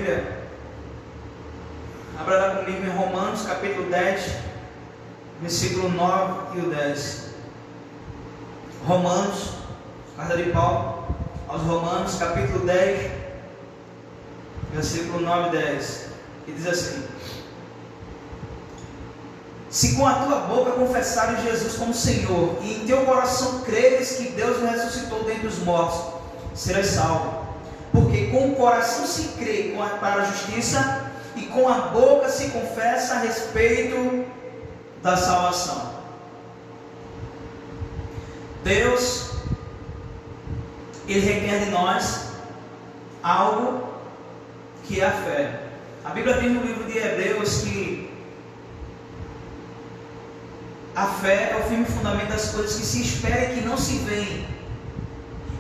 Bíblia, abra lá comigo em Romanos capítulo 10, versículo 9 e o 10. Romanos, carta de Paulo aos Romanos, capítulo 10, versículo 9 e 10, que diz assim: se com a tua boca confessares Jesus como Senhor, e em teu coração creres que Deus o ressuscitou dentre os mortos, serás salvo. Porque com o coração se crê para a justiça, e com a boca se confessa a respeito da salvação. Deus, Ele requer de nós algo que é a fé. A Bíblia diz no livro de Hebreus que a fé é o firme fundamento das coisas que se espera e que não se veem,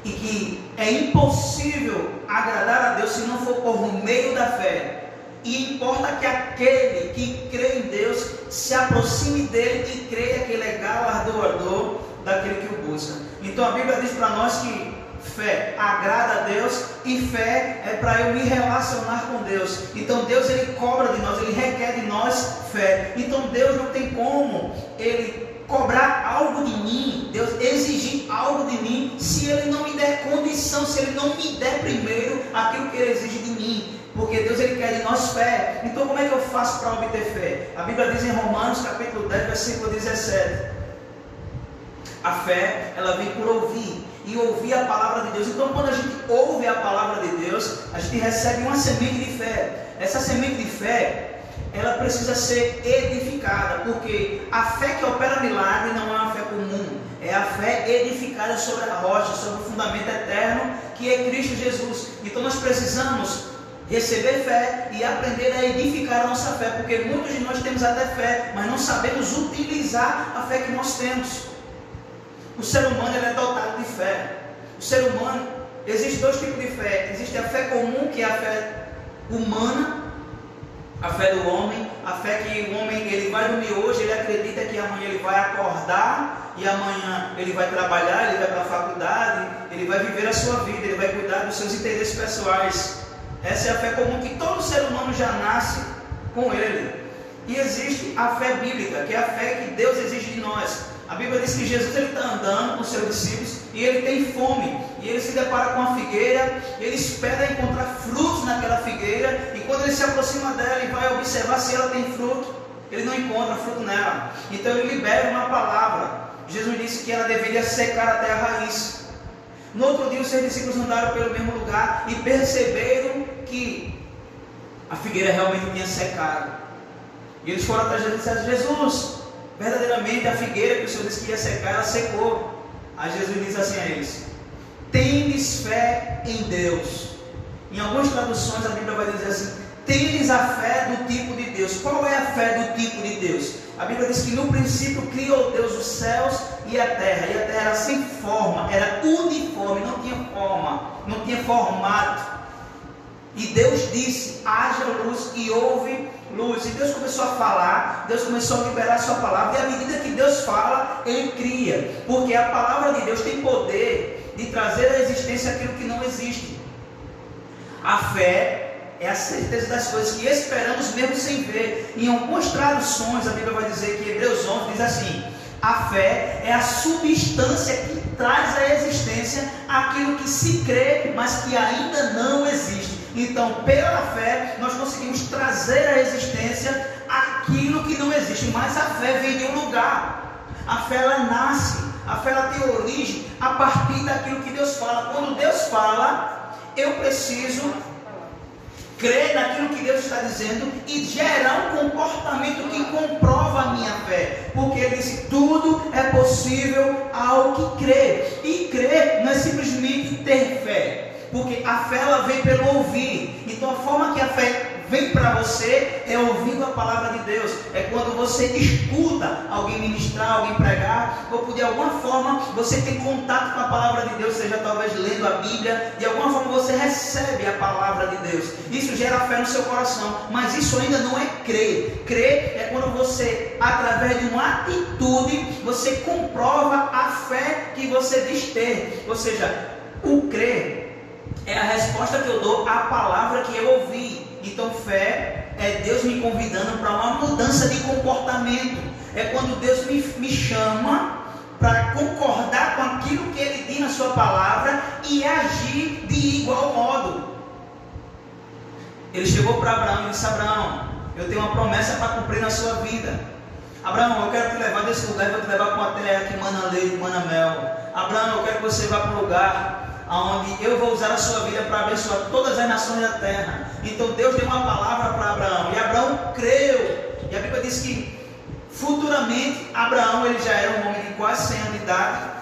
e que é impossível agradar a Deus se não for por meio da fé. E importa que aquele que crê em Deus se aproxime dele e creia que ele é galardoador daquele que o busca. Então a Bíblia diz para nós que fé agrada a Deus e fé é para eu me relacionar com Deus. Então Deus, Ele cobra de nós, Ele requer de nós fé. Então Deus não tem como Ele cobrar algo de mim, Deus exigir algo de mim, se Ele não me der condição, se Ele não me der primeiro aquilo que Ele exige de mim. Porque Deus, Ele quer de nós fé. Então como é que eu faço para obter fé? A Bíblia diz em Romanos capítulo 10, versículo 17: a fé, ela vem por ouvir, e ouvir a palavra de Deus. Então quando a gente ouve a palavra de Deus, a gente recebe uma semente de fé. Essa semente de fé, ela precisa ser edificada, porque a fé que opera milagre não é uma fé comum, é a fé edificada sobre a rocha, sobre o fundamento eterno, que é Cristo Jesus. Então nós precisamos receber fé e aprender a edificar a nossa fé, porque muitos de nós temos até fé, mas não sabemos utilizar a fé que nós temos. O ser humano, ele é dotado de fé. O ser humano, existem dois tipos de fé. Existe a fé comum, que é a fé humana, a fé do homem, a fé que o homem, ele vai dormir hoje, ele acredita que amanhã ele vai acordar, e amanhã ele vai trabalhar, ele vai para a faculdade, ele vai viver a sua vida, ele vai cuidar dos seus interesses pessoais. Essa é a fé comum que todo ser humano já nasce com ele. E existe a fé bíblica, que é a fé que Deus exige de nós. A Bíblia diz que Jesus está andando com seus discípulos e ele tem fome. E ele se depara com a figueira, ele espera encontrar frutos naquela figueira. E quando ele se aproxima dela e vai observar se ela tem fruto, ele não encontra fruto nela. Então ele libera uma palavra. Jesus disse que ela deveria secar até a raiz. No outro dia os seus discípulos andaram pelo mesmo lugar e perceberam que a figueira realmente tinha secado. E eles foram atrás de Jesus e disseram: Jesus, verdadeiramente a figueira que o Senhor disse que ia secar, ela secou. Aí Jesus diz assim a eles: tendes fé em Deus. Em algumas traduções a Bíblia vai dizer assim: tendes a fé do tipo de Deus. Qual é a fé do tipo de Deus? A Bíblia diz que no princípio criou Deus os céus e a terra era sem forma, era uniforme, não tinha forma, não tinha formato. E Deus disse: haja luz, e houve luz. E Deus começou a falar, Deus começou a liberar a sua palavra, e à medida que Deus fala, Ele cria, porque a palavra de Deus tem poder de trazer à existência aquilo que não existe. A fé é a certeza das coisas que esperamos mesmo sem ver. Em algumas traduções a Bíblia vai dizer que Hebreus 11 diz assim: a fé é a substância que traz à existência aquilo que se crê, mas que ainda não existe. Então, pela fé, nós conseguimos trazer à existência aquilo que não existe. Mas a fé vem de um lugar. A fé, ela nasce. A fé, ela tem origem a partir daquilo que Deus fala. Quando Deus fala, eu preciso crer naquilo que Deus está dizendo e gerar um comportamento que comprova a minha fé. Porque Ele disse: tudo é possível ao que crê. E crer não é simplesmente ter fé, porque a fé, ela vem pelo ouvir. Então a forma que a fé vem para você é ouvindo a palavra de Deus. É quando você escuta alguém ministrar, alguém pregar, ou de alguma forma você tem contato com a palavra de Deus, seja talvez lendo a Bíblia, de alguma forma você recebe a palavra de Deus. Isso gera fé no seu coração, mas isso ainda não é crer. Crer é quando você, através de uma atitude, você comprova a fé que você diz ter. Ou seja, o crer é a resposta que eu dou à palavra que eu ouvi. é Deus me convidando para uma mudança de comportamento. É quando Deus me chama para concordar com aquilo que Ele diz na sua palavra e agir de igual modo. Ele chegou para Abraão e disse: Abraão, eu tenho uma promessa para cumprir na sua vida. Abraão, eu quero te levar desse lugar e vou te levar para uma terra que mana leite, mana mel. Abraão, eu quero que você vá para um lugar onde eu vou usar a sua vida para abençoar todas as nações da terra. Então Deus deu uma palavra para Abraão, e Abraão creu. E a Bíblia diz que futuramente Abraão, ele já era um homem de quase 100 anos de idade,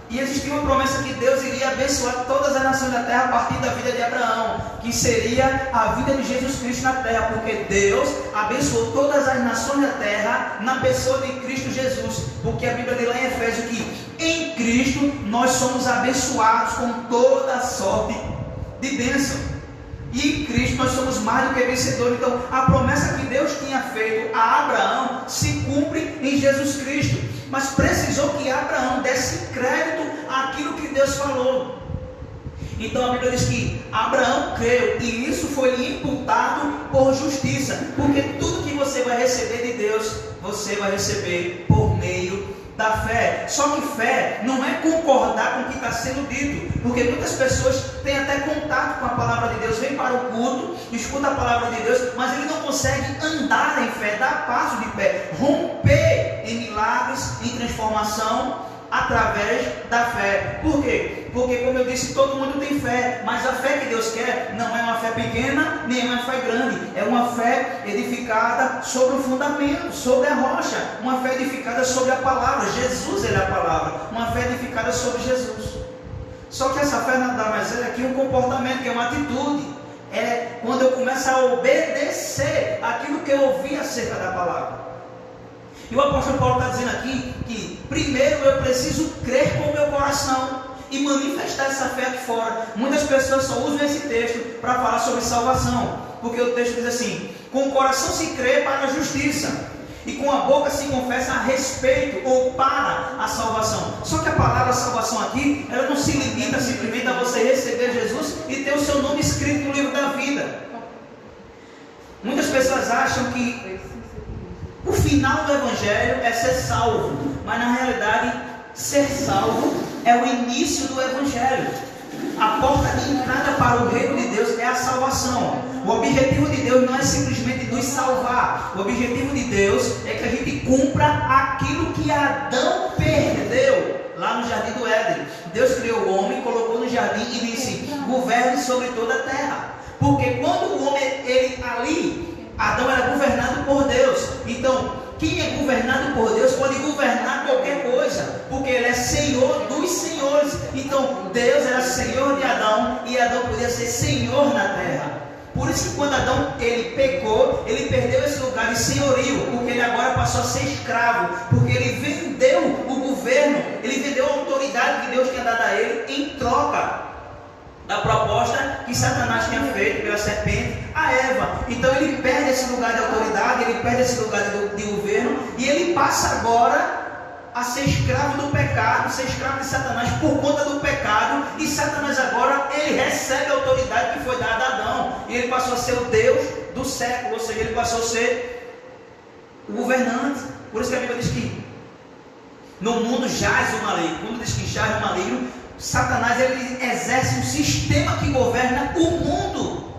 e existia uma promessa que Deus iria abençoar todas as nações da terra a partir da vida de Abraão, que seria a vida de Jesus Cristo na terra, porque Deus abençoou todas as nações da terra na pessoa de Cristo Jesus, porque a Bíblia diz lá em Efésios que em Cristo nós somos abençoados com toda sorte de bênção, e em Cristo nós somos mais do que vencedores. Então a promessa que Deus tinha feito a Abraão se cumpre em Jesus Cristo, mas precisou que Abraão desse crédito àquilo que Deus falou. Então a Bíblia diz que Abraão creu, e isso foi lhe imputado por justiça, porque tudo que você vai receber de Deus, você vai receber por meio da fé. Só que fé não é concordar com o que está sendo dito, porque muitas pessoas têm até contato com a palavra de Deus, vem para o culto, escuta a palavra de Deus, mas ele não consegue andar em fé, dar passo de fé, romper em milagres, em transformação através da fé. Por quê? Porque, como eu disse, todo mundo tem fé, mas a fé que Deus quer não é uma fé pequena, nem é uma fé grande, é uma fé edificada sobre o fundamento, sobre a rocha, uma fé edificada sobre a palavra. Jesus, ele é a palavra, uma fé edificada sobre Jesus. Só que essa fé nada mais é que um comportamento, que é uma atitude, é quando eu começo a obedecer aquilo que eu ouvi acerca da palavra. E o apóstolo Paulo está dizendo aqui que primeiro eu preciso crer com o meu coração e manifestar essa fé aqui fora. Muitas pessoas só usam esse texto para falar sobre salvação, porque o texto diz assim: com o coração se crê para a justiça, e com a boca se confessa a respeito ou para a salvação. Só que a palavra salvação aqui, ela não se limita simplesmente a você receber Jesus e ter o seu nome escrito no livro da vida. Muitas pessoas acham que o final do Evangelho é ser salvo, mas na realidade ser salvo é o início do Evangelho. A porta de entrada para o reino de Deus é a salvação. O objetivo de Deus não é simplesmente nos salvar. O objetivo de Deus é que a gente cumpra aquilo que Adão perdeu lá no jardim do Éden. Deus criou o homem, colocou no jardim e disse: governe sobre toda a terra. Porque quando o homem, ele ali, Adão era governado por Deus. Então, quem é governado por Deus pode governar qualquer coisa, porque ele é Senhor dos senhores. Então, Deus era Senhor de Adão, e Adão podia ser Senhor na terra. Por isso que quando Adão ele pecou, ele perdeu esse lugar de senhorio, porque ele agora passou a ser escravo, porque ele vendeu o governo, ele vendeu a autoridade que Deus tinha dado a ele em troca da proposta que Satanás tinha feito pela serpente a Eva. Então ele perde esse lugar de autoridade, ele perde esse lugar de governo, e ele passa agora a ser escravo do pecado, ser escravo de Satanás por conta do pecado. E Satanás agora, ele recebe a autoridade que foi dada a Adão, e ele passou a ser o Deus do século, ou seja, ele passou a ser o governante. Por isso que a Bíblia diz que no mundo jaz o maligno. Quando diz que jaz o maligno, Satanás ele exerce um sistema que governa o mundo.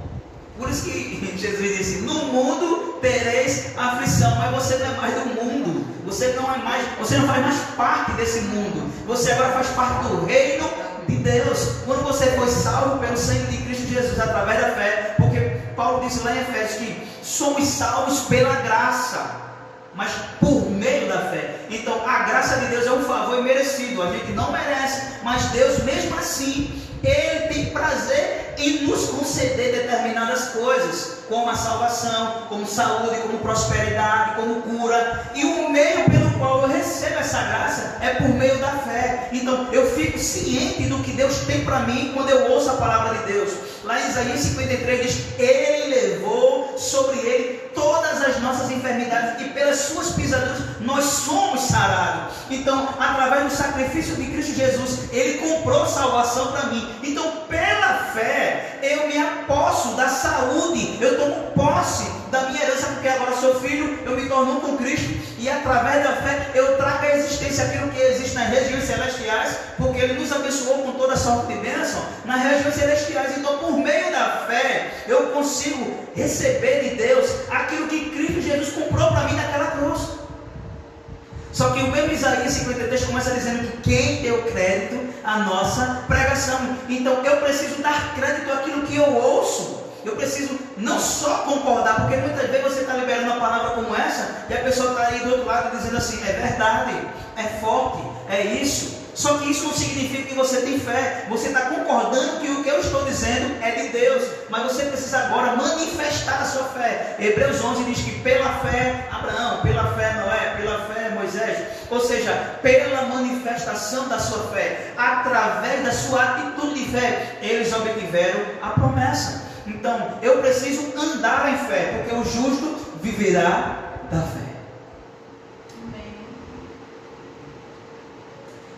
Por isso que Jesus disse: no mundo tereis aflição, mas você não é mais do mundo, você não faz mais parte desse mundo, você agora faz parte do reino de Deus. Quando você foi salvo pelo sangue de Cristo Jesus através da fé, porque Paulo disse lá em Efésios que somos salvos pela graça, mas por meio da fé. Então a graça de Deus é um favor imerecido, a gente não merece, mas Deus mesmo assim, Ele tem prazer em nos conceder determinadas coisas, como a salvação, como saúde, como prosperidade, como cura. E o meio pelo qual eu recebo essa graça é por meio da fé. Então eu fico ciente do que Deus tem para mim quando eu ouço a palavra de Deus. Lá em Isaías 53 diz: Ele levou sobre Ele todas as nossas enfermidades, e pelas suas pisaduras nós somos sarados. Então, através do sacrifício de Cristo Jesus, Ele comprou salvação para mim. Então, pela fé, eu me aposso da saúde eu tomo posse da minha herança, porque agora sou filho, eu me torno um com Cristo, e através da fé eu trago à existência aquilo que existe nas regiões celestiais, porque Ele nos abençoou com toda sorte de bênção nas regiões celestiais. Então, por meio da fé, eu consigo receber de Deus aquilo que Cristo Jesus comprou para mim naquela cruz. Só que o mesmo Isaías 53 começa dizendo que quem deu crédito à nossa pregação. Então eu preciso dar crédito àquilo que eu ouço. Eu preciso não só concordar, porque muitas vezes você está liberando uma palavra como essa e a pessoa está aí do outro lado dizendo assim: é verdade, é forte, é isso. Só que isso não significa que você tem fé. Você está concordando que o que eu estou dizendo é de Deus, mas você precisa agora manifestar a sua fé. Hebreus 11 diz que pela fé Abraão, pela fé Noé, pela fé Moisés, ou seja, pela manifestação da sua fé, através da sua atitude de fé, eles obtiveram a promessa. Então eu preciso andar em fé, porque o justo viverá da fé.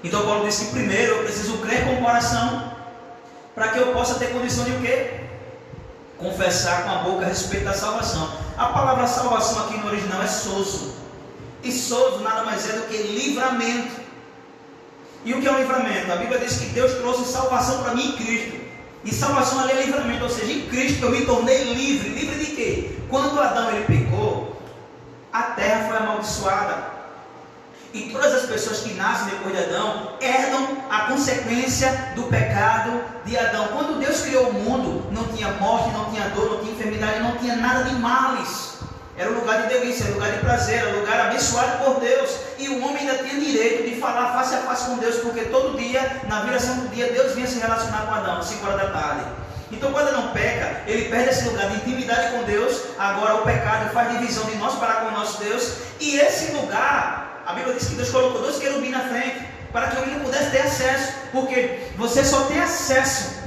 Então Paulo disse que primeiro eu preciso crer com o coração, para que eu possa ter condição de o quê? Confessar com a boca a respeito da salvação. A palavra salvação aqui no original é sozo. E sozo nada mais é do que livramento. E o que é um livramento? A Bíblia diz que Deus trouxe salvação para mim em Cristo. E salvação ali é livramento, ou seja, em Cristo eu me tornei livre. Livre de quê? Quando Adão ele pecou, a terra foi amaldiçoada. E todas as pessoas que nascem depois de Adão herdam a consequência do pecado de Adão. Quando Deus criou o mundo, não tinha morte, não tinha dor, não tinha enfermidade, não tinha nada de males. Era um lugar de delícia, era um lugar de prazer, era um lugar abençoado por Deus. E o homem ainda tinha direito de falar face a face com Deus, porque todo dia, na viração do dia, Deus vinha se relacionar com Adão, às 5 horas da tarde. Então quando Adão peca, ele perde esse lugar de intimidade com Deus. Agora o pecado faz divisão de nós para com o nosso Deus. E esse lugar, a Bíblia diz que Deus colocou 2 querubins na frente, para que o homem não pudesse ter acesso. Porque você só tem acesso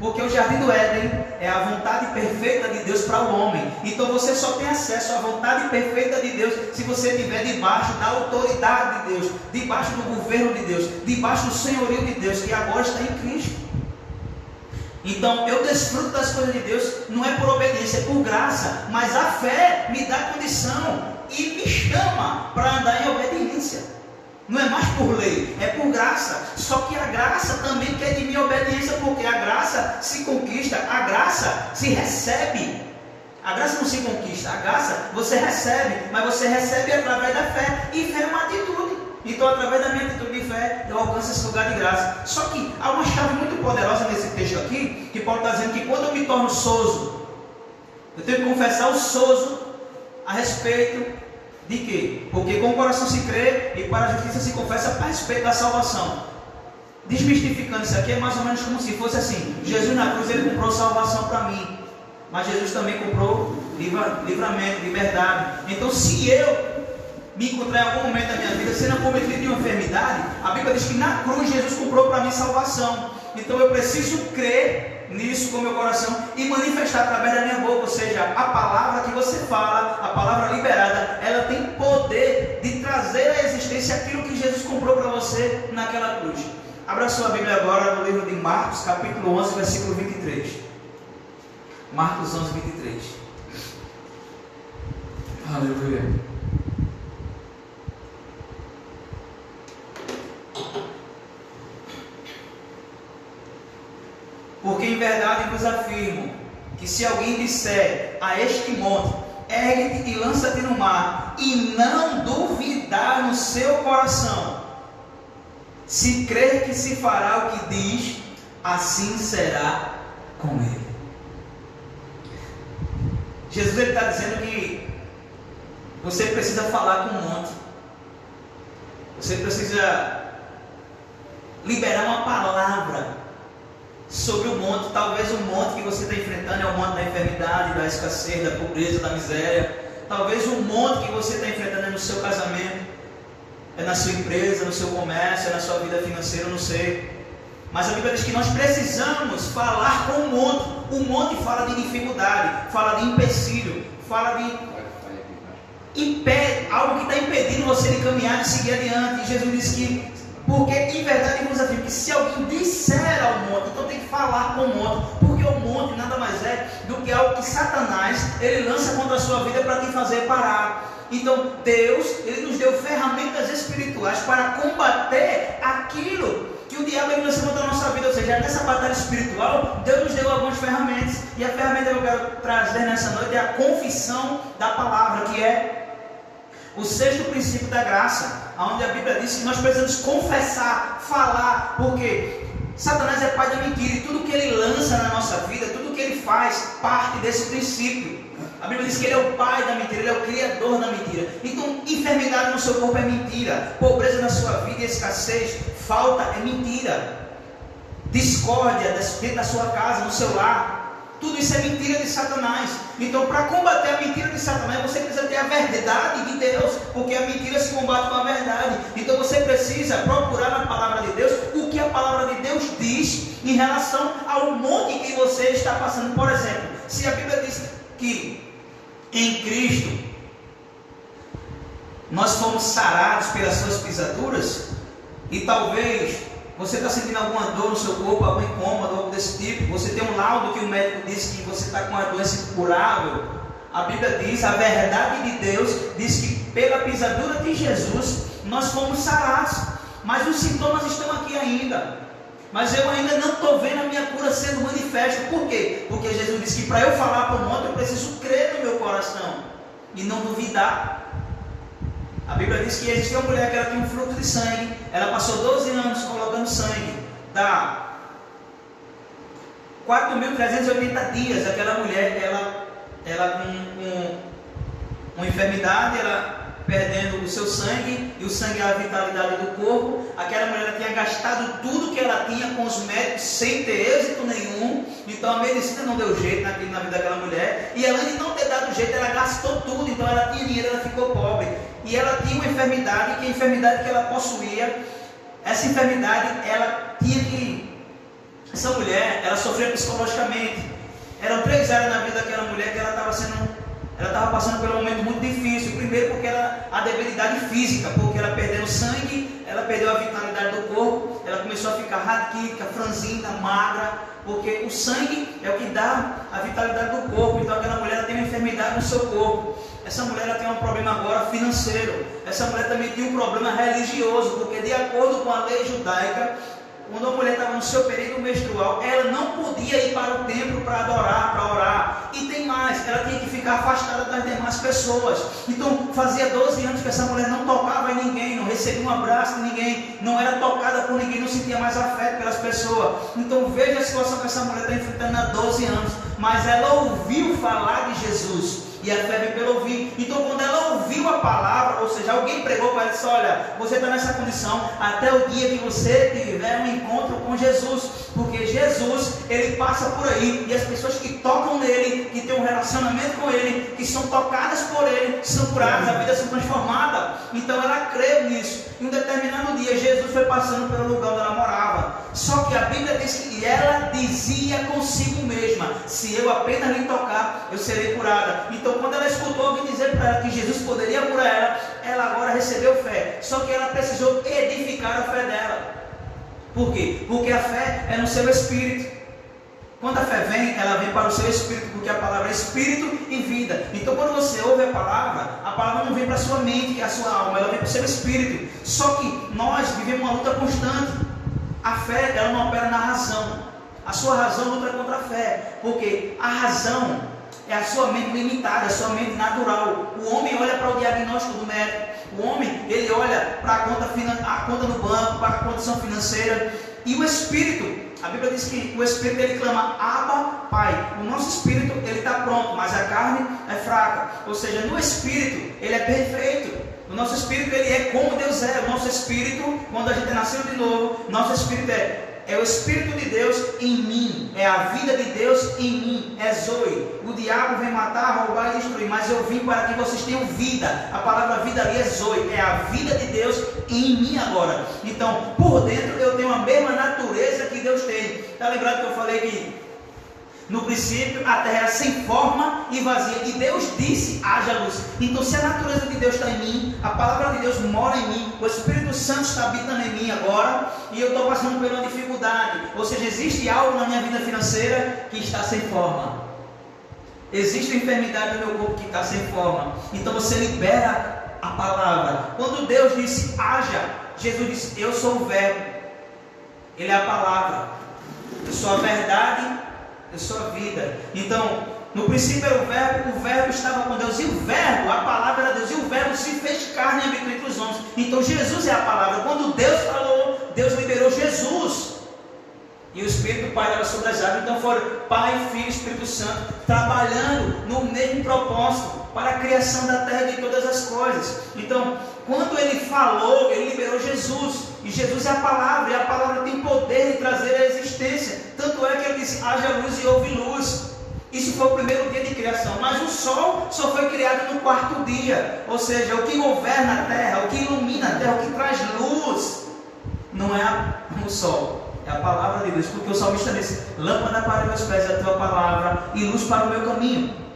porque o jardim do Éden é a vontade perfeita de Deus para o homem. Então você só tem acesso à vontade perfeita de Deus se você estiver debaixo da autoridade de Deus, debaixo do governo de Deus, debaixo do senhorio de Deus, que agora está em Cristo. Então eu desfruto das coisas de Deus, não é por obediência, é por graça. Mas a fé me dá condição e me chama para andar em obediência. Não é mais por lei, é por graça. Só que a graça também quer de mim obediência, porque a graça se conquista, a graça se recebe. A graça não se conquista, a graça você recebe, mas você recebe através da fé. E fé é uma atitude. Então, através da minha atitude de fé, eu alcanço esse lugar de graça. Só que há uma chave muito poderosa nesse texto aqui, que Paulo está dizendo que quando eu me torno sozo, eu tenho que confessar o sozo a respeito de quê? Porque com o coração se crê e para a justiça se confessa a respeito da salvação. Desmistificando isso aqui, é mais ou menos como se fosse assim: Jesus na cruz ele comprou salvação para mim, mas Jesus também comprou livramento, liberdade. Então se eu me encontrar em algum momento da minha vida sendo acometido de uma enfermidade, a Bíblia diz que na cruz Jesus comprou para mim salvação. Então eu preciso crer nisso com o meu coração e manifestar através da minha boca. Ou seja, a palavra que você fala, a palavra liberada, ela tem poder de trazer à existência aquilo que Jesus comprou para você naquela cruz. Abra sua Bíblia agora no livro de Marcos, capítulo 11, versículo 23. Marcos 11, 23. Aleluia. Porque em verdade vos afirmo que se alguém disser a este monte, ergue-te e lança-te no mar, e não duvidar no seu coração, se crer que se fará o que diz, assim será com ele. Jesus está dizendo que você precisa falar com o monte, você precisa liberar uma palavra sobre o monte. Talvez o monte que você está enfrentando é o monte da enfermidade, da escassez, da pobreza, da miséria. Talvez o monte que você está enfrentando é no seu casamento, é na sua empresa, no seu comércio, é na sua vida financeira, eu não sei. Mas a Bíblia diz que nós precisamos falar com o monte. O monte fala de dificuldade, fala de empecilho, fala de algo que está impedindo você de caminhar, de seguir adiante. E Jesus disse que Porque em verdade eu vos afirmo que se alguém disser ao monte, então tem que falar com o monte, porque o monte nada mais é do que algo que Satanás ele lança contra a sua vida para te fazer parar. Então Deus ele nos deu ferramentas espirituais para combater aquilo que o diabo ele lança contra a nossa vida. Ou seja, nessa batalha espiritual Deus nos deu algumas ferramentas, e a ferramenta que eu quero trazer nessa noite é a confissão da palavra, que é o sexto princípio da graça, onde a Bíblia diz que nós precisamos confessar, falar, porque Satanás é pai da mentira, e tudo que ele lança na nossa vida, tudo que ele faz, parte desse princípio. A Bíblia diz que ele é o pai da mentira, ele é o criador da mentira. Então, enfermidade no seu corpo é mentira, pobreza na sua vida, escassez, falta é mentira, discórdia dentro da sua casa, no seu lar, tudo isso é mentira de Satanás. Então, para combater a mentira de Satanás, você precisa ter a verdade de Deus, porque a mentira se combate com a verdade. Então, você precisa procurar na palavra de Deus o que a palavra de Deus diz em relação ao monte que você está passando. Por exemplo, se a Bíblia diz que em Cristo nós fomos sarados pelas suas pisaduras, e talvez você está sentindo alguma dor no seu corpo, algum incômodo, algo desse tipo, você tem um laudo que o médico disse que você está com uma doença incurável. A Bíblia diz, a verdade de Deus diz que pela pisadura de Jesus nós fomos sarados, mas os sintomas estão aqui ainda. Mas eu ainda não estou vendo a minha cura sendo manifesta. Por quê? Porque Jesus disse que para eu falar para o monte eu preciso crer no meu coração e não duvidar. A Bíblia diz que existia uma mulher que ela tinha um fluxo de sangue, ela passou 12 anos colocando sangue, dá 4.380 dias. Aquela mulher, ela com uma enfermidade, ela perdendo o seu sangue, e o sangue é a vitalidade do corpo. Aquela mulher tinha gastado tudo que ela tinha com os médicos sem ter êxito nenhum. Então a medicina não deu jeito na vida daquela mulher, e além de não ter dado jeito, ela gastou tudo. Então ela tinha dinheiro, ela ficou pobre, e ela tinha uma enfermidade, que a enfermidade que ela possuía, essa enfermidade, essa mulher, ela sofria psicologicamente. Eram 3 áreas na vida daquela mulher que ela estava passando por um momento muito difícil. Primeiro, porque a debilidade física, porque ela perdeu o sangue, ela perdeu a vitalidade do corpo, ela começou a ficar raquítica, franzina, magra, porque o sangue é o que dá a vitalidade do corpo. Então aquela mulher tem uma enfermidade no seu corpo. Essa mulher tem um problema agora financeiro. Essa mulher também tinha um problema religioso, porque de acordo com a lei judaica, quando a mulher estava no seu período menstrual, ela não podia ir para o templo para adorar, para orar. E tem mais, ela tinha que ficar afastada das demais pessoas. Então fazia 12 anos que essa mulher não tocava em ninguém, não recebia um abraço de ninguém, não era tocada por ninguém, não sentia mais afeto pelas pessoas. Então veja a situação que essa mulher está enfrentando há 12 anos. Mas ela ouviu falar de Jesus, e a fé vem pelo ouvir. Então quando ela ouviu a palavra, ou seja, alguém pregou para ela e disse: olha, você está nessa condição até o dia que você tiver um encontro com Jesus, porque Jesus, ele passa por aí, e as pessoas que tocam nele, que têm um relacionamento com ele, que são tocadas por ele, são curadas, a vida se transformada. Então ela creu nisso. Em um determinado dia, Jesus foi passando pelo lugar onde ela morava. Só que a Bíblia diz que ela dizia consigo mesma: se eu apenas lhe tocar, eu serei curada. Então quando ela escutou alguém dizer para ela que Jesus poderia curar ela, ela agora recebeu fé. Só que ela precisou edificar a fé dela. Por quê? Porque a fé é no seu espírito. Quando a fé vem, ela vem para o seu espírito, porque a palavra é espírito e vida. Então quando você ouve a palavra não vem para a sua mente, que é a sua alma, ela vem para o seu espírito. Só que nós vivemos uma luta constante. A fé, ela não opera na razão. A sua razão luta contra a fé, porque a razão é a sua mente limitada, a sua mente natural. O homem olha para o diagnóstico do médico. O homem, ele olha para a conta no banco, para a condição financeira. E o espírito, a Bíblia diz que o espírito, ele clama: Abba, Pai. O nosso espírito, ele está pronto, mas a carne é fraca. Ou seja, no espírito, ele é perfeito. O nosso espírito, ele é como Deus é. O nosso espírito, quando a gente é nascido de novo, nosso espírito é o Espírito de Deus em mim, é a vida de Deus em mim, é Zoe. O diabo vem matar, roubar e destruir, mas eu vim para que vocês tenham vida. A palavra vida ali é Zoe, é a vida de Deus em mim agora. Então, por dentro eu tenho a mesma natureza que Deus tem. Está lembrado que eu falei que No princípio, a terra era sem forma e vazia, e Deus disse: haja luz. Então, se a natureza de Deus está em mim, a palavra de Deus mora em mim, o Espírito Santo está habitando em mim agora, e eu estou passando por uma dificuldade, ou seja, existe algo na minha vida financeira que está sem forma, existe uma enfermidade no meu corpo que está sem forma, então você libera a palavra. Quando Deus disse haja, Jesus disse: eu sou o verbo, Ele é a palavra, eu sou a verdade, eu sou a vida. Então, no princípio era o verbo estava com Deus, e o verbo, a palavra era Deus, e o verbo se fez carne e habitou entre os homens. Então Jesus é a palavra. Quando Deus falou, Deus liberou Jesus, e o Espírito Pai era sobre as águas. Então foram Pai, Filho e Espírito Santo trabalhando no mesmo propósito para a criação da terra e de todas as coisas. Então, quando Ele falou, Ele liberou Jesus, e Jesus é a palavra, e a palavra tem poder de trazer a existência. Tanto é que Ele disse: haja luz e houve luz. Isso foi o primeiro dia de criação, mas o sol só foi criado no quarto dia. Ou seja, o que governa a terra, o que ilumina a terra, o que traz luz, não é o sol, é a palavra de Deus. Porque o salmista disse: lâmpada para meus pés é a tua palavra e luz para o meu caminho.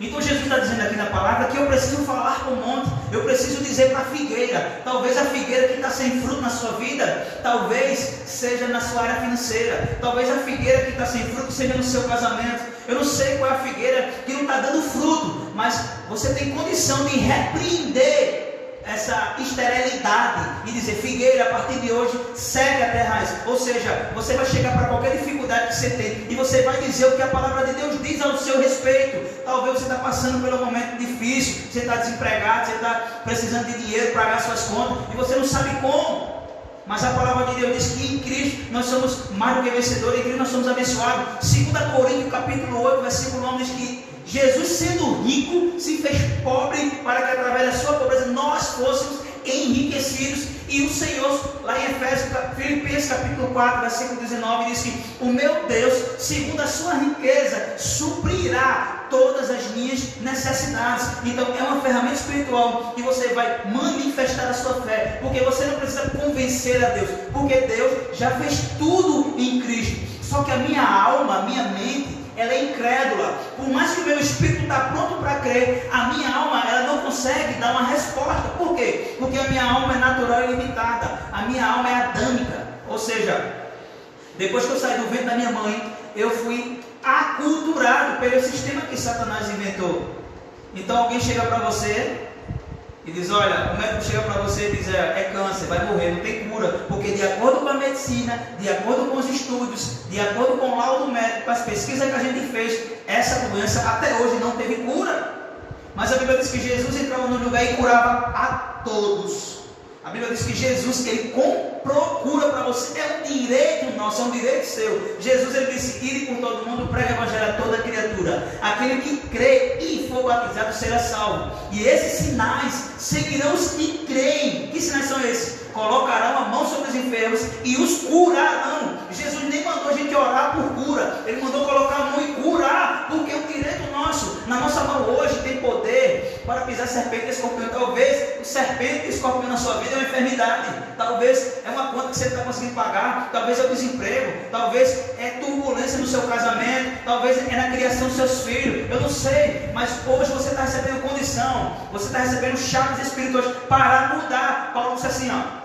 Então Jesus está dizendo aqui na palavra que eu preciso falar com o monte, eu preciso dizer para a figueira. Talvez a figueira que está sem fruto na sua vida, talvez seja na sua área financeira, talvez a figueira que está sem fruto seja no seu casamento. Eu não sei qual é a figueira que não está dando fruto, mas você tem condição de repreender essa esterilidade e dizer: figueira, a partir de hoje segue a terra raiz. Ou seja, você vai chegar para qualquer dificuldade que você tem e você vai dizer o que a palavra de Deus diz ao seu respeito. Talvez você está passando por um momento difícil, você está desempregado, você está precisando de dinheiro para pagar suas contas e você não sabe como. Mas a palavra de Deus diz que em Cristo nós somos mais do que vencedores, em Cristo nós somos abençoados. 2 Coríntios capítulo 8, versículo 9 diz que Jesus, sendo rico, se fez pobre para que através da sua pobreza nós fôssemos enriquecidos. E o Senhor, lá em Filipenses capítulo 4, versículo 19, diz que o meu Deus, segundo a sua riqueza, suprirá todas as minhas necessidades. Então é uma ferramenta espiritual que você vai manifestar a sua fé, porque você não precisa convencer a Deus, porque Deus já fez tudo em Cristo. Só que a minha alma, a minha mente, ela é incrédula. Por mais que o meu espírito está pronto para crer, a minha alma ela não consegue dar uma resposta. Por quê? Porque a minha alma é natural e limitada. A minha alma é adâmica. Ou seja, depois que eu saí do ventre da minha mãe, eu fui aculturado pelo sistema que Satanás inventou. Então alguém chega para você e diz: olha, o médico chega para você e diz: é câncer, vai morrer, não tem cura, porque de acordo com a medicina, de acordo com os estudos, de acordo com o laudo médico, as pesquisas que a gente fez, essa doença até hoje não teve cura. Mas a Bíblia diz que Jesus entrava no lugar e curava a todos. A Bíblia diz que Jesus, Ele comprou cura para você, é um direito nosso, é um direito seu. Jesus, Ele disse: ide por todo mundo, prega o evangelho a toda criatura. Aquele que crê e for batizado será salvo. E esses sinais seguirão os que creem. Que sinais são esses? Colocarão a mão sobre os enfermos e os curarão. Jesus nem mandou a gente orar por cura, Ele mandou colocar a mão e curar, porque é um direito nosso. Na nossa mão hoje tem poder para pisar serpente e escorpião. Talvez o serpente e o escorpião na sua vida é uma enfermidade, talvez é uma conta que você não está conseguindo pagar, talvez é o desemprego, talvez é turbulência no seu casamento, talvez é na criação dos seus filhos, eu não sei, mas hoje você está recebendo condição, você está recebendo chaves espirituais para mudar. Paulo disse assim, ó: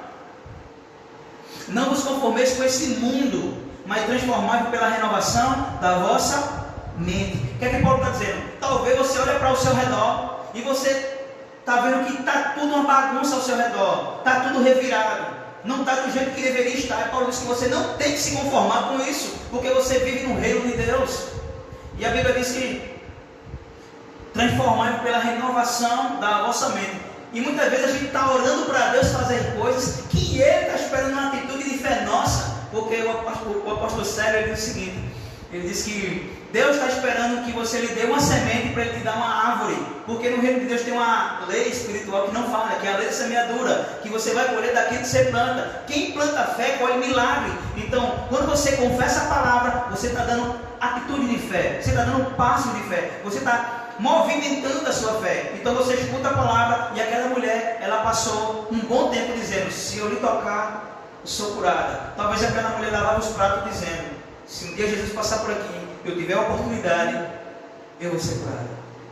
não vos conformeis com esse mundo, mas transformai-vos pela renovação da vossa mente. O que é que Paulo está dizendo? Talvez você olhe para o seu redor e você está vendo que está tudo uma bagunça ao seu redor, está tudo revirado, não está do jeito que deveria estar. E Paulo diz que você não tem que se conformar com isso, porque você vive no reino de Deus. E a Bíblia diz que transformai-vos pela renovação da vossa mente. E muitas vezes a gente está orando para Deus fazer coisas que Ele está esperando uma atitude de fé nossa, porque o apóstolo Sérgio ele diz o seguinte: ele diz que Deus está esperando que você lhe dê uma semente para Ele te dar uma árvore, porque no reino de Deus tem uma lei espiritual que não fala, que é a lei da semeadura, que você vai colher daquilo que você planta. Quem planta fé colhe milagre. Então, quando você confessa a palavra, você está dando atitude de fé, você está dando um passo de fé, você está movimentando a sua fé. Então você escuta a palavra, e aquela mulher, ela passou um bom tempo dizendo: se eu lhe tocar, eu sou curada. Talvez aquela mulher lavava os pratos dizendo: se um dia Jesus passar por aqui, que eu tiver a oportunidade, eu vou ser curada.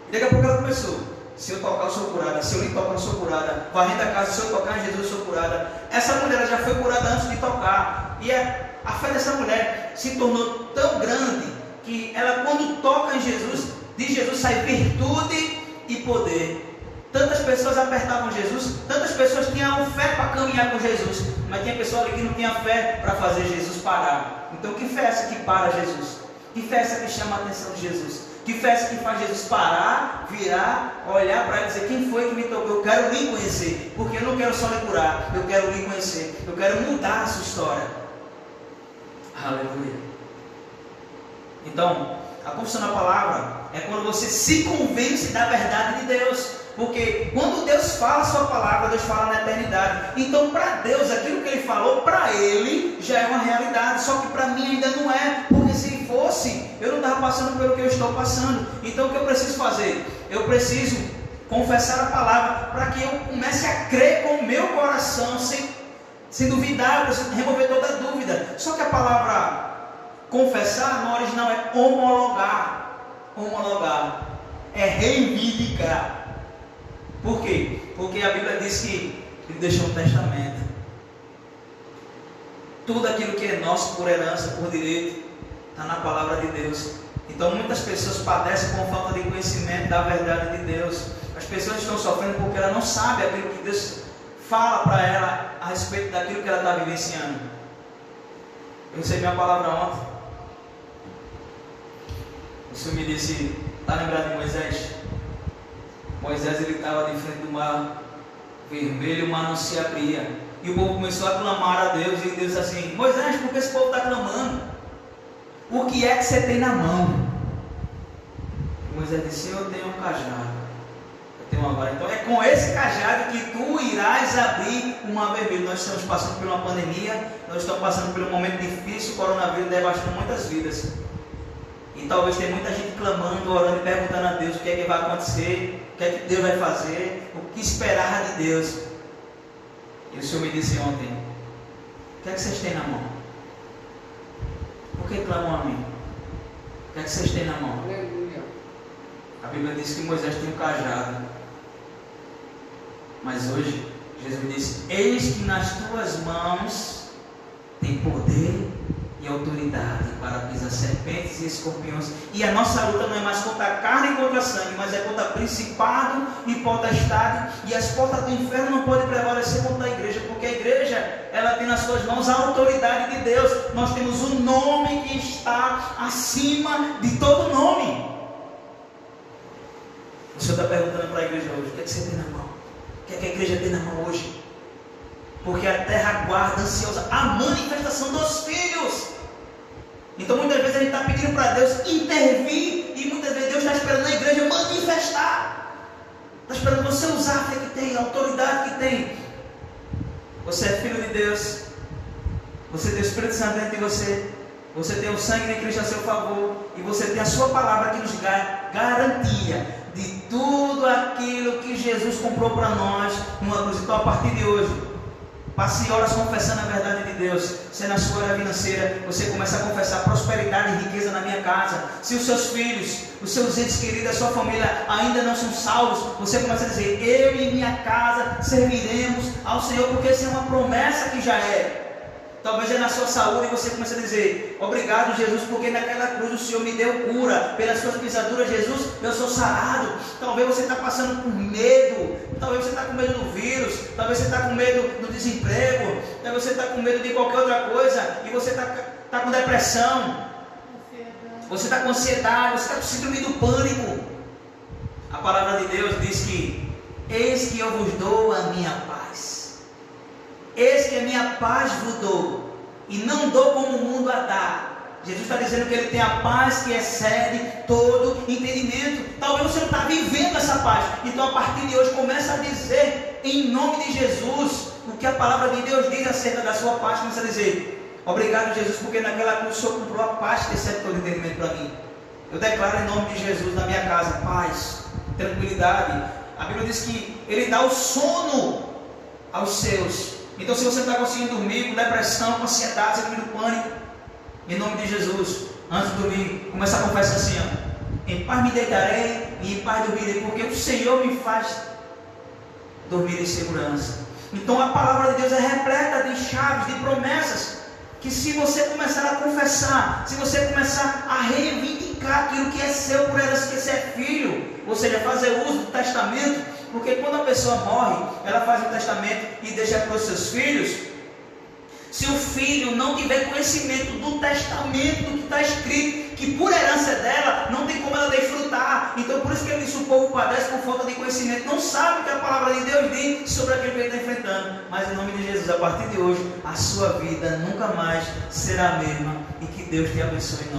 E daqui a pouco ela começou. Se eu tocar, eu sou curada. Se eu lhe tocar, eu sou curada. Varrendo a casa, se eu tocar em Jesus, eu sou curada. Essa mulher já foi curada antes de tocar. E a fé dessa mulher se tornou tão grande que ela, quando toca em Jesus, de Jesus sai virtude e poder. Tantas pessoas apertavam Jesus, tantas pessoas tinham fé para caminhar com Jesus, mas tinha pessoa ali que não tinha fé para fazer Jesus parar. Então, que fé é essa que para Jesus? Que fé é essa que chama a atenção de Jesus? Que fé é essa que faz Jesus parar, virar, olhar para ele e dizer: quem foi que me tocou? Eu quero lhe conhecer, porque eu não quero só lhe curar, eu quero lhe conhecer, eu quero mudar a sua história. Aleluia. Então, a confissão da palavra é quando você se convence da verdade de Deus. Porque quando Deus fala a sua palavra, Deus fala na eternidade. Então, para Deus, aquilo que Ele falou, para Ele já é uma realidade. Só que para mim ainda não é. Porque se fosse, eu não estava passando pelo que eu estou passando. Então, o que eu preciso fazer? Eu preciso confessar a palavra para que eu comece a crer com o meu coração, sem duvidar. Eu preciso remover toda a dúvida. Só que a palavra confessar no original é homologar. Homologar é reivindicar. Por quê? Porque a Bíblia diz que Ele deixou um testamento. Tudo aquilo que é nosso por herança, por direito, está na palavra de Deus. Então muitas pessoas padecem com falta de conhecimento da verdade de Deus. As pessoas estão sofrendo porque ela não sabe aquilo que Deus fala para ela a respeito daquilo que ela está vivenciando. Eu recebi uma palavra ontem. O Senhor me disse: está lembrado de Moisés? Moisés, ele estava de frente do mar vermelho, e o mar não se abria. E o povo começou a clamar a Deus. E Deus disse assim: Moisés, por que esse povo está clamando? O que é que você tem na mão? E Moisés disse: eu tenho um cajado. Eu tenho uma vara. Então é com esse cajado que tu irás abrir o mar vermelho. Nós estamos passando por uma pandemia. Nós estamos passando por um momento difícil. O coronavírus devastou muitas vidas. E talvez tenha muita gente clamando, orando e perguntando a Deus o que é que vai acontecer, o que é que Deus vai fazer, o que esperar de Deus. E o Senhor me disse ontem: o que é que vocês têm na mão? Por que clamam a mim? O que é que vocês têm na mão? Aleluia. A Bíblia diz que Moisés tem um cajado. Mas hoje, Jesus me disse: eis que nas tuas mãos tem poder e autoridade para pisar serpentes e escorpiões. E a nossa luta não é mais contra a carne e contra a sangue, mas é contra principado e potestade. E as portas do inferno não podem prevalecer contra a igreja, porque a igreja, ela tem nas suas mãos a autoridade de Deus. Nós temos um nome que está acima de todo nome. O Senhor está perguntando para a igreja hoje: o que é que você tem na mão? O que é que a igreja tem na mão hoje? Porque a terra aguarda ansiosa a manifestação dos filhos. Então muitas vezes a gente está pedindo para Deus intervir, e muitas vezes Deus está esperando na igreja manifestar. Está esperando você usar a fé que tem, a autoridade que tem. Você é filho de Deus. Você tem o Espírito Santo dentro de você. Você tem o sangue de Cristo a seu favor. E você tem a sua palavra que nos dá garantia de tudo aquilo que Jesus comprou para nós numa cruz. Então, a partir de hoje, passe horas confessando a verdade de Deus. Se é na sua área financeira, você começa a confessar prosperidade e riqueza na minha casa. Se os seus filhos, os seus entes queridos, a sua família ainda não são salvos, você começa a dizer: eu e minha casa serviremos ao Senhor, porque essa é uma promessa que já é. Talvez é na sua saúde e você começa a dizer: obrigado, Jesus, porque naquela cruz o Senhor me deu cura. Pelas suas pisaduras, Jesus, eu sou sarado. Talvez você está passando por medo. Talvez você está com medo do vírus. Talvez você está com medo do desemprego. Talvez você está com medo de qualquer outra coisa. E você está com depressão. Você está com ansiedade. Você está com síndrome do pânico. A palavra de Deus diz que: eis que eu vos dou a minha paz. Eis que a minha paz vos dou, e não dou como o mundo a dá. Jesus está dizendo que Ele tem a paz que excede todo entendimento. Talvez você não está vivendo essa paz. Então, a partir de hoje, começa a dizer, em nome de Jesus, o que a palavra de Deus diz acerca da sua paz. Começa a dizer: obrigado, Jesus, porque naquela cruz o Senhor comprou a paz que excede todo entendimento para mim. Eu declaro em nome de Jesus na minha casa paz, tranquilidade. A Bíblia diz que Ele dá o sono aos seus. Então, se você não está conseguindo dormir, com depressão, com ansiedade, síndrome do pânico, em nome de Jesus, Antes de dormir, começa a confessar assim, ó. Em paz me deitarei e em paz dormirei, porque o Senhor me faz dormir em segurança. Então a palavra de Deus é repleta de chaves, de promessas, que se você começar a confessar, se você começar a reivindicar aquilo que é seu por herança, que você é filho, ou seja, fazer uso do testamento, porque quando a pessoa morre, ela faz um testamento e deixa para os seus filhos. Se o filho não tiver conhecimento do testamento que está escrito, que por herança é dela, não tem como ela desfrutar. Então por isso que ele diz, o povo padece por falta de conhecimento, não sabe o que a palavra de Deus diz sobre aquilo que ele está enfrentando. Mas em nome de Jesus, a partir de hoje, a sua vida nunca mais será a mesma, e que Deus te abençoe em nome